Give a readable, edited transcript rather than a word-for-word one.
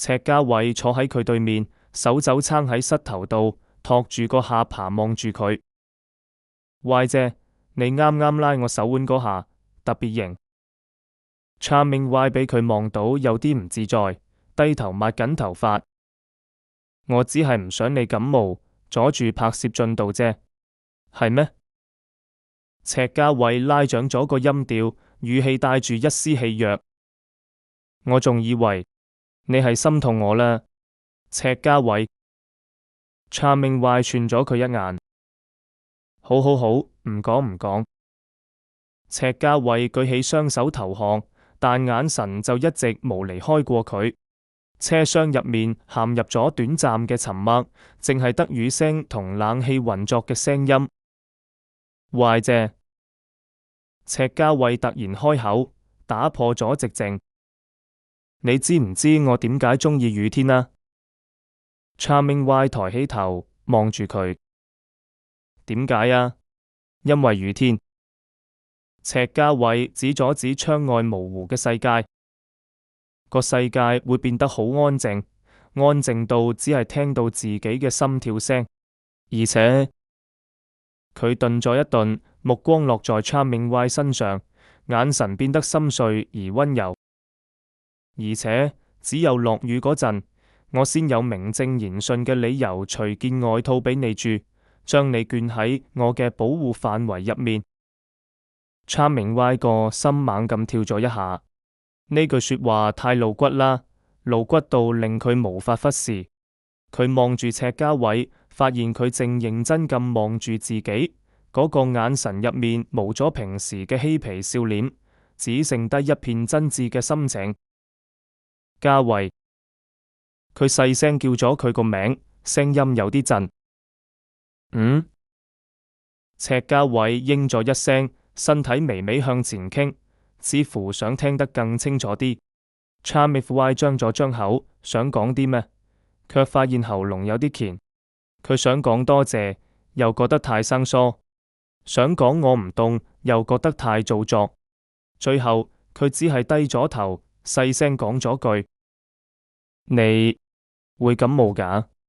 赤家偉坐喺佢對面，手肘撐喺膝頭度，托住個下巴望住佢。Y 姐，你啱啱拉我手腕嗰下，特別型。Charming Y 俾佢望到有啲唔自在，低頭抹緊頭髮。我只係唔想你感冒，阻住拍攝進度啫。係咩？赤家偉拉長咗個音調，語氣帶住一絲氣弱。我仲以為你係心痛我啦。赤家偉。Charming Y 串咗佢一眼。好好好，唔講唔講。赤家偉舉起雙手投降，但眼神就一直冇離開過佢。車廂入面陷入咗短暫嘅沉默，淨係得雨聲同冷氣運作嘅聲音。Y 姐，赤家偉突然開口，打破咗寂靜。你知唔知我點解鍾意雨天啊？ Charming Y 抬起頭望住佢。點解啊？因為雨天。赤家偉指咗指窗外模糊嘅世界。個世界會變得好安靜，安靜到只係聽到自己嘅心跳聲，而且佢頓咗一頓，目光落在 Charming Y 身上，眼神變得深邃而溫柔。而且只有落雨嗰陣，我先有名正言順嘅理由除件外套俾你住，將你捲喺我嘅保護範圍入面。Charming Y 個心猛咁跳咗一下。呢句說話太露骨啦，露骨到令佢無法忽視。佢望住赤家偉，發現佢正認真咁望住自己，嗰個眼神入面冇咗平時嘅嬉皮笑臉，只剩低一片真摯嘅心情。家偉，佢細聲叫咗佢個名，聲音有啲震。嗯？赤家偉應咗一聲，身體微微向前傾，似乎想聽得更清楚啲。Charming Y 張咗張口，想講啲咩，卻發現喉嚨有啲乾。佢想講多謝，又覺得太生疏；想講我唔凍，又覺得太做作。最後佢只係低咗頭，細聲講咗句：你會感冒㗎？